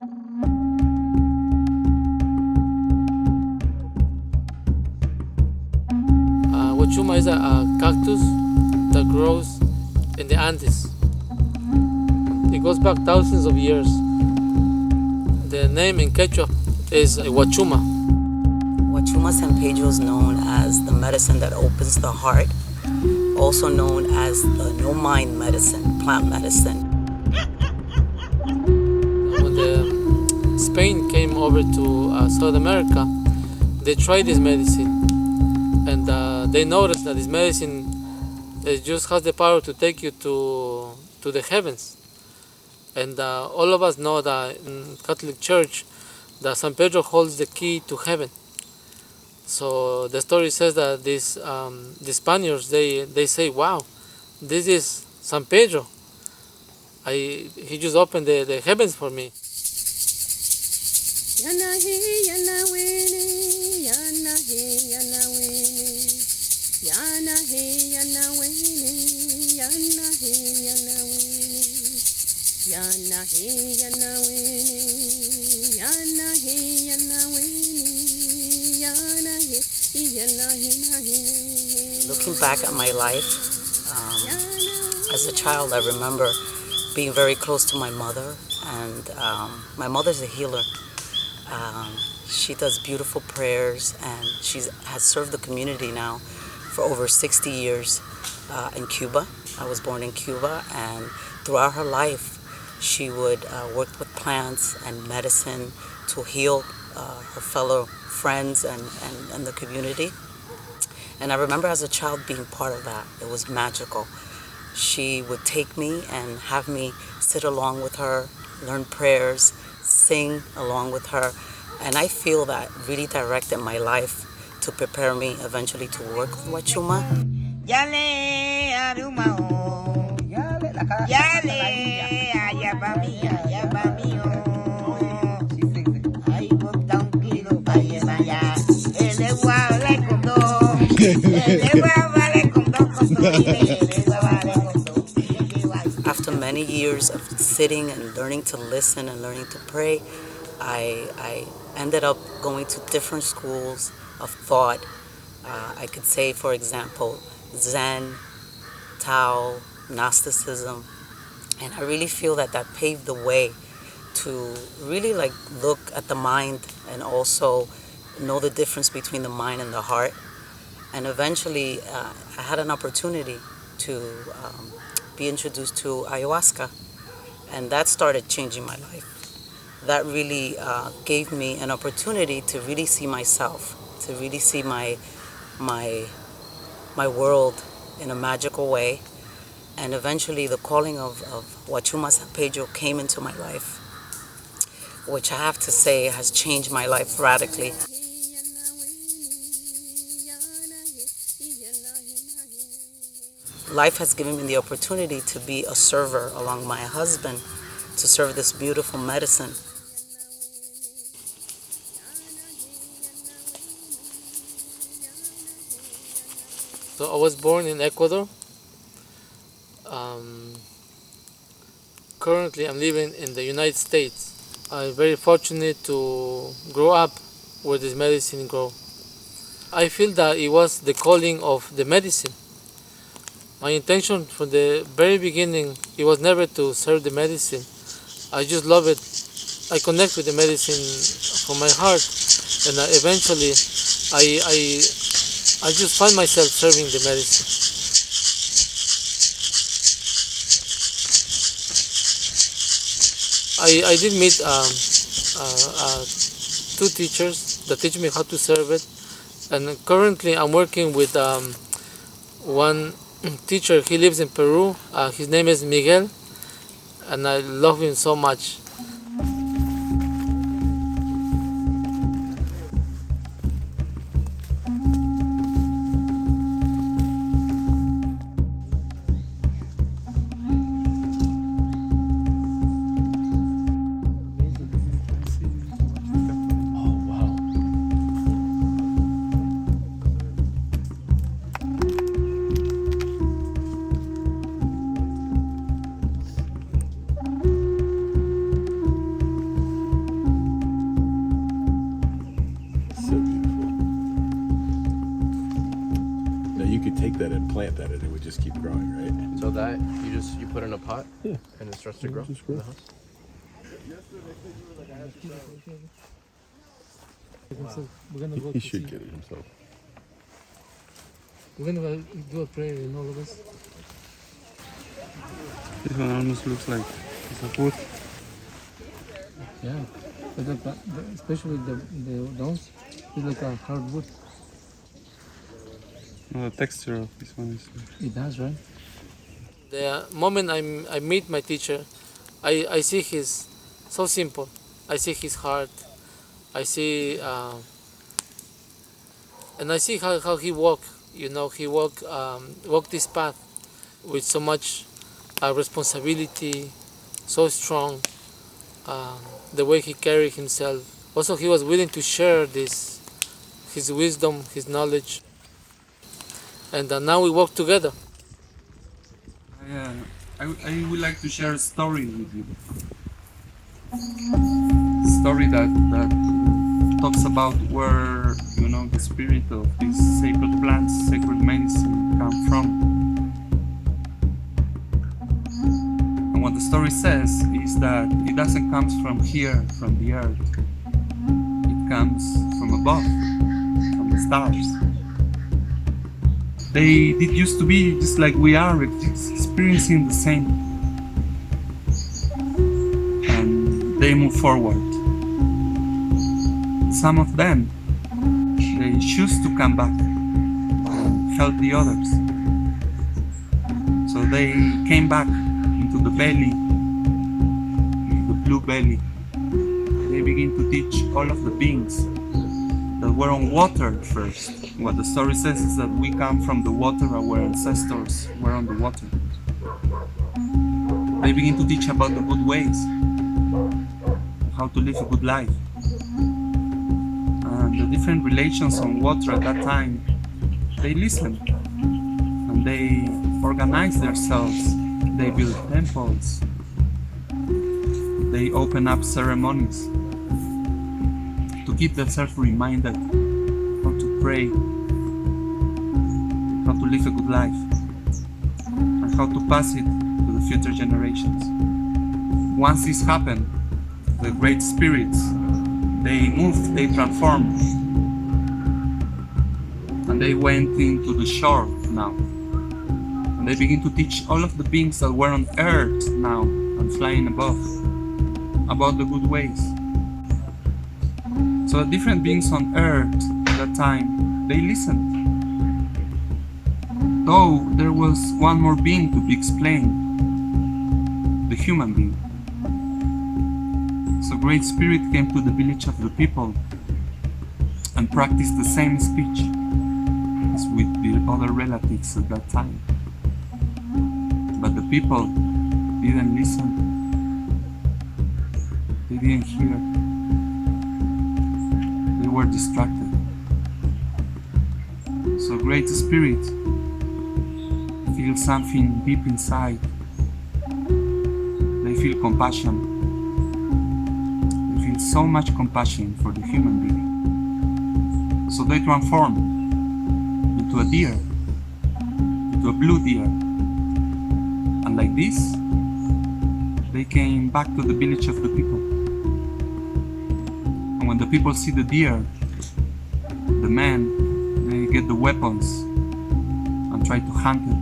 Wachuma is a cactus that grows in the Andes. It goes back thousands of years. The name in Quechua is Wachuma. Wachuma San Pedro is known as the medicine that opens the heart, also known as the no-mind medicine, plant medicine. When Spain came over to South America, they tried this medicine, and they noticed that this medicine just has the power to take you to the heavens. And all of us know that in Catholic Church, that San Pedro holds the key to heaven. So the story says that the Spaniards, they say, wow, this is San Pedro. He just opened the heavens for me. Looking back at my life, as a child, I remember being very close to my mother, and my mother's a healer. She does beautiful prayers, and she has served the community now for over 60 years in Cuba. I was born in Cuba, and throughout her life, she would work with plants and medicine to heal her fellow friends and the community. And I remember as a child being part of that. It was magical. She would take me and have me sit along with her, learn prayers, sing along with her. And I feel that really directed my life to prepare me eventually to work with Wachuma. After many years of sitting and learning to listen and learning to pray, I ended up going to different schools of thought. I could say, for example, Zen, Tao, Gnosticism, and I really feel that paved the way to really look at the mind and also know the difference between the mind and the heart. And eventually I had an opportunity to be introduced to ayahuasca, and that started changing my life. That really gave me an opportunity to really see myself, to really see my world in a magical way. And eventually the calling of Wachuma San Pedro came into my life, which I have to say has changed my life radically. Life has given me the opportunity to be a server along my husband, to serve this beautiful medicine. So I was born in Ecuador. Currently I'm living in the United States. I'm very fortunate to grow up where this medicine grows. I feel that it was the calling of the medicine. My intention from the very beginning, it was never to serve the medicine. I just love it. I connect with the medicine from my heart, and eventually I just find myself serving the medicine. I did meet two teachers that teach me how to serve it, and currently I'm working with one teacher. He lives in Peru. His name is Miguel, and I love him so much. take that and plant that and it would just keep growing, right? So that you put in a pot, Yeah. and it starts to grow in the house. He should get it himself. We're gonna do a prayer in all of us. This one almost looks like it's a wood. Yeah, but especially the those, it's like a hardwood. No, the texture of this one is. It does, right? The moment I meet my teacher, I see his so simple. I see his heart. I see and I see how he walk. You know, he walk this path with so much responsibility, so strong. The way he carried himself. Also, he was willing to share this, his wisdom, his knowledge. And now we work together. I would like to share a story with you. A story that talks about where, you know, the spirit of these sacred plants, sacred medicine come from. And what the story says is that it doesn't come from here, from the earth. It comes from above, from the stars. They did used to be just like we are, experiencing the same. And they move forward. Some of them, they choose to come back and help the others. So they came back into the belly, the blue belly. They begin to teach all of the beings that were on water first. What the story says is that we come from the water, our ancestors were on the water. They begin to teach about the good ways, how to live a good life. And the different relations on water at that time, they listened and they organized themselves. They built temples. They open up ceremonies to keep themselves reminded how to pray, how to live a good life, and how to pass it to the future generations. Once this happened, the great spirits, they moved, they transformed, and they went into the shore now. And they begin to teach all of the beings that were on earth now and flying above about the good ways. So the different beings on earth at that time, they listened. Though there was one more being to be explained, the human being. So Great Spirit came to the village of the people and practiced the same speech as with the other relatives at that time. But the people didn't listen. They didn't hear. They were distracted. So Great Spirit feels something deep inside. They feel compassion. They feel so much compassion for the human being. So they transform into a deer, into a blue deer. And like this, they came back to the village of the people. And when the people see the deer, the men, they get the weapons and try to hunt it,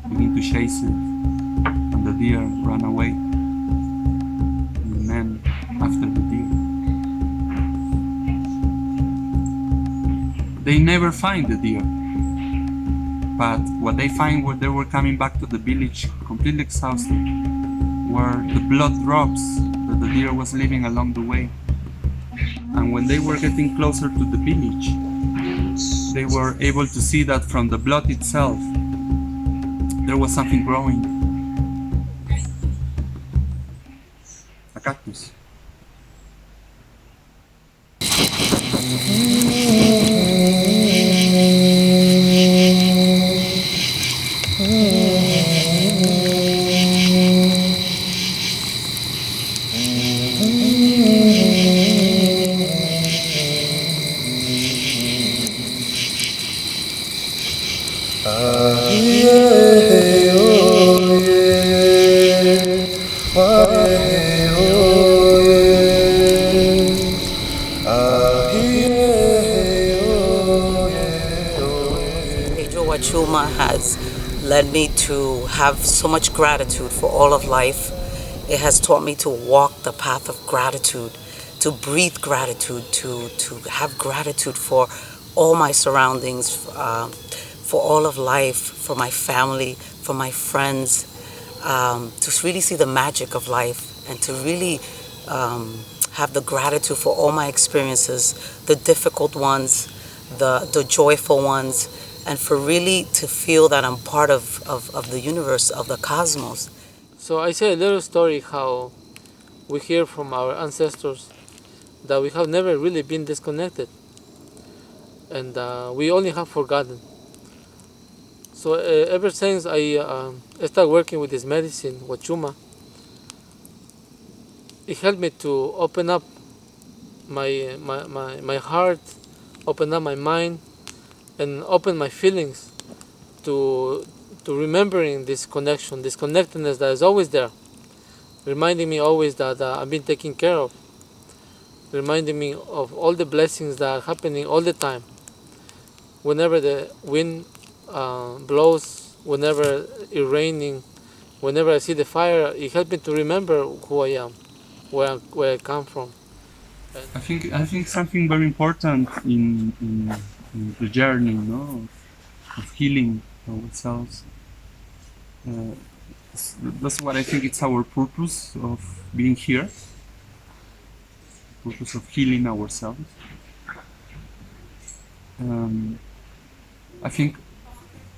begin to chase it, and the deer run away. And the men after the deer. They never find the deer. But what they find when they were coming back to the village completely exhausted were the blood drops that the deer was leaving along the way. And when they were getting closer to the village, they were able to see that from the blood itself, there was something growing. A cactus. Wachuma has led me to have so much gratitude for all of life. It has taught me to walk the path of gratitude, to breathe gratitude, to have gratitude for all my surroundings, for all of life, for my family, for my friends, to really see the magic of life and to really have the gratitude for all my experiences, the difficult ones, the joyful ones, and for really to feel that I'm part of the universe, of the cosmos. So I say a little story how we hear from our ancestors that we have never really been disconnected, and we only have forgotten. So ever since I started working with this medicine, Wachuma, it helped me to open up my heart, open up my mind, and open my feelings to remembering this connection, this connectedness that is always there, reminding me always that I'm being taken care of, reminding me of all the blessings that are happening all the time. Whenever the wind blows, whenever it's raining, whenever I see the fire, it helps me to remember who I am, where I come from. I think something very important in the journey, no, of healing ourselves. That's what I think it's our purpose of being here. Purpose of healing ourselves. I think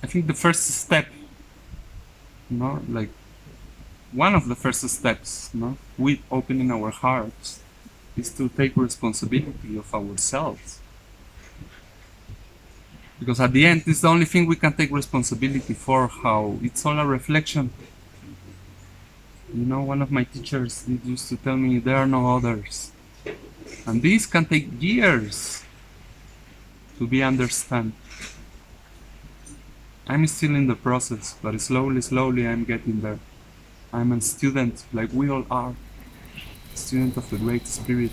the first step, like one of the first steps, with opening our hearts, is to take responsibility of ourselves. Because at the end, it's the only thing we can take responsibility for, how it's all a reflection. One of my teachers used to tell me there are no others. And this can take years to be understood. I'm still in the process, but slowly I'm getting there. I'm a student, like we all are, student of the Great Spirit.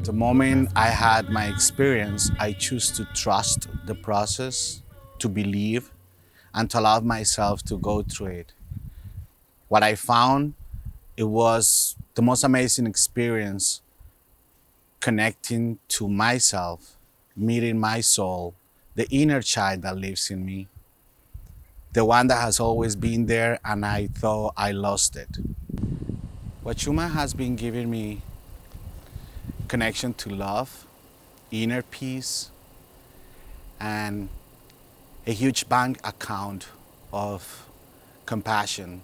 The moment I had my experience, I choose to trust the process, to believe, and to allow myself to go through it. What I found, it was the most amazing experience, connecting to myself, meeting my soul, the inner child that lives in me, the one that has always been there and I thought I lost it. Wachuma has been giving me connection to love, inner peace, and a huge bank account of compassion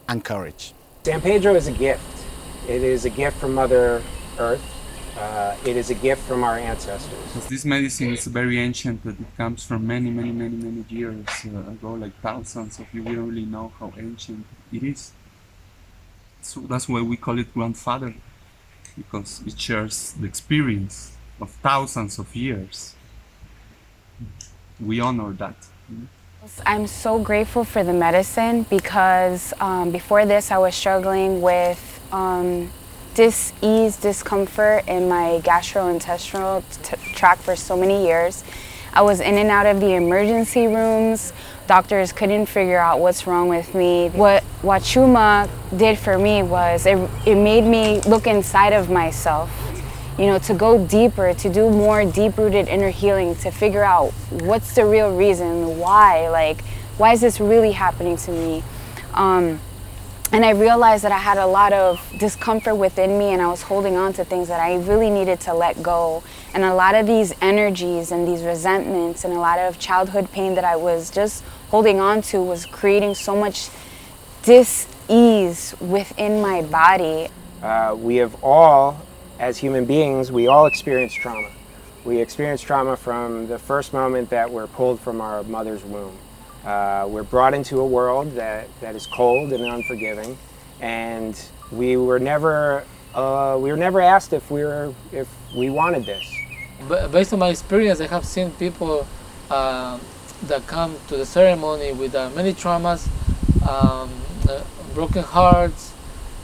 and courage. San Pedro is a gift. It is a gift from Mother Earth. It is a gift from our ancestors. Because this medicine is very ancient, that it comes from many years ago, like thousands of years. We don't really know how ancient it is. So that's why we call it grandfather, because it shares the experience of thousands of years. We honor that. I'm so grateful for the medicine because before this I was struggling with dis-ease, discomfort in my gastrointestinal tract for so many years. I was in and out of the emergency rooms. Doctors couldn't figure out what's wrong with me. What Wachuma did for me was it made me look inside of myself, to go deeper, to do more deep-rooted inner healing, to figure out what's the real reason, why is this really happening to me? And I realized that I had a lot of discomfort within me and I was holding on to things that I really needed to let go. And a lot of these energies and these resentments and a lot of childhood pain that I was just holding on to was creating so much dis-ease within my body. We have all, as human beings, we all experience trauma. We experience trauma from the first moment that we're pulled from our mother's womb. We're brought into a world that is cold and unforgiving, and we were never asked if we wanted this. Based on my experience, I have seen people that come to the ceremony with many traumas, broken hearts,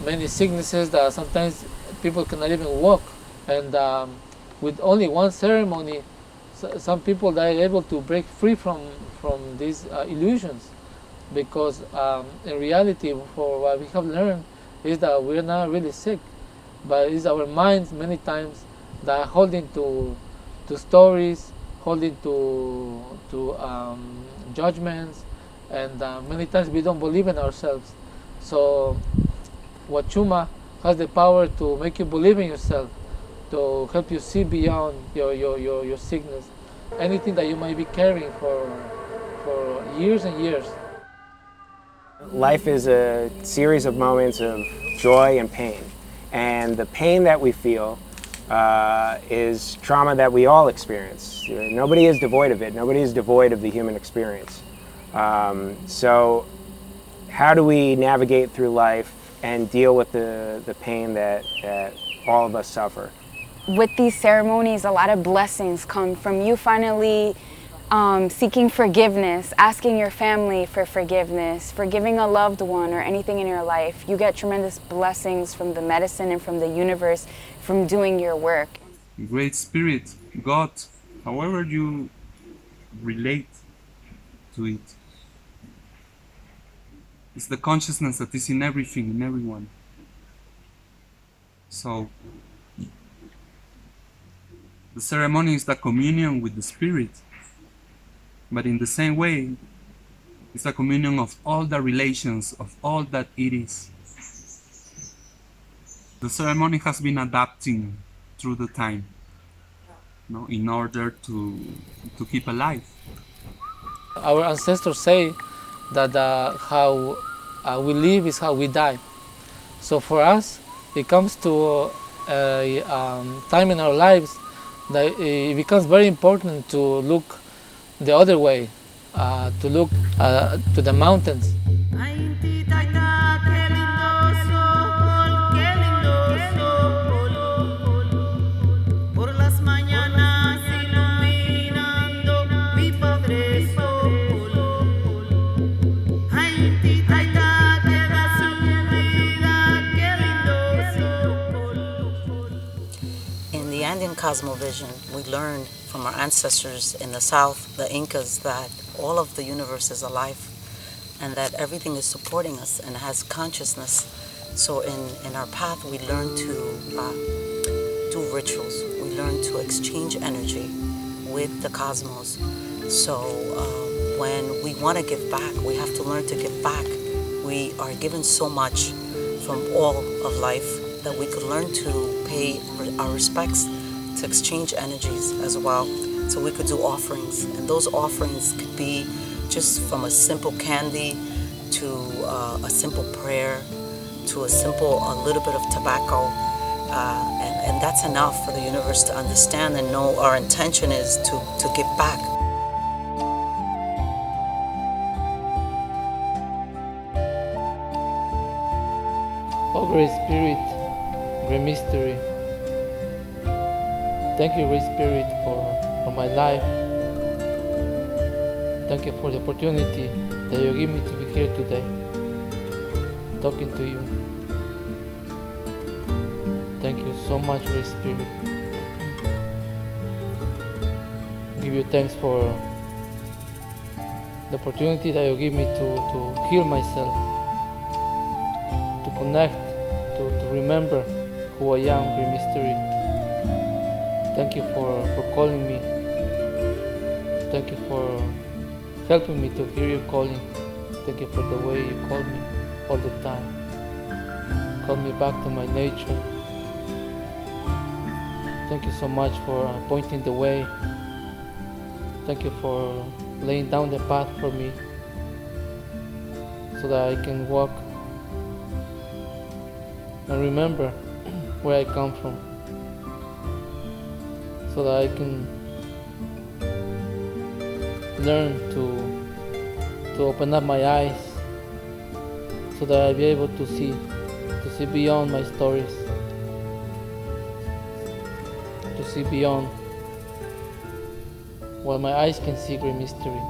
many sicknesses that sometimes people cannot even walk. And with only one ceremony, some people are able to break free from these illusions, because in reality, for what we have learned is that we're not really sick, but it's our minds many times that are holding to stories, holding to judgments, and many times we don't believe in ourselves. So Wachuma has the power to make you believe in yourself, to help you see beyond your sickness, anything that you might be carrying for years and years. Life is a series of moments of joy and pain, and the pain that we feel is trauma that we all experience. Nobody is devoid of it. Nobody is devoid of the human experience. So how do we navigate through life and deal with the pain that all of us suffer? With these ceremonies, a lot of blessings come from you finally seeking forgiveness, asking your family for forgiveness, forgiving a loved one or anything in your life. You get tremendous blessings from the medicine and from the universe from doing your work. Great Spirit, God, however you relate to it, it's the consciousness that is in everything, in everyone. So the ceremony is the communion with the Spirit, but in the same way, it's a communion of all the relations, of all that it is. The ceremony has been adapting through the time, in order to keep alive. Our ancestors say that how we live is how we die. So for us, it comes to a time in our lives that it becomes very important to look the other way, to look to the mountains. In the Andean cosmovision, we learned from our ancestors in the south, the Incas, that all of the universe is alive and that everything is supporting us and has consciousness. So in our path, we learn to do rituals. We learn to exchange energy with the cosmos. So when we want to give back, we have to learn to give back. We are given so much from all of life that we could learn to pay our respects, to exchange energies as well. So we could do offerings, and those offerings could be just from a simple candy to a simple prayer to a little bit of tobacco, and that's enough for the universe to understand and know our intention is to give back. Oh, Great Spirit, Great Mystery, thank you, Great Spirit, for my life. Thank you for the opportunity that you give me to be here today, talking to you. Thank you so much, Great Spirit. I give you thanks for the opportunity that you give me to heal myself, to connect, to remember who I am, Great Mystery. Thank you for calling me. Thank you for helping me to hear your calling. Thank you for the way you call me all the time. Call me back to my nature. Thank you so much for pointing the way. Thank you for laying down the path for me so that I can walk and remember where I come from, so that I can learn to open up my eyes so that I'll be able to see to see beyond my stories, to see beyond what my eyes can see great mystery.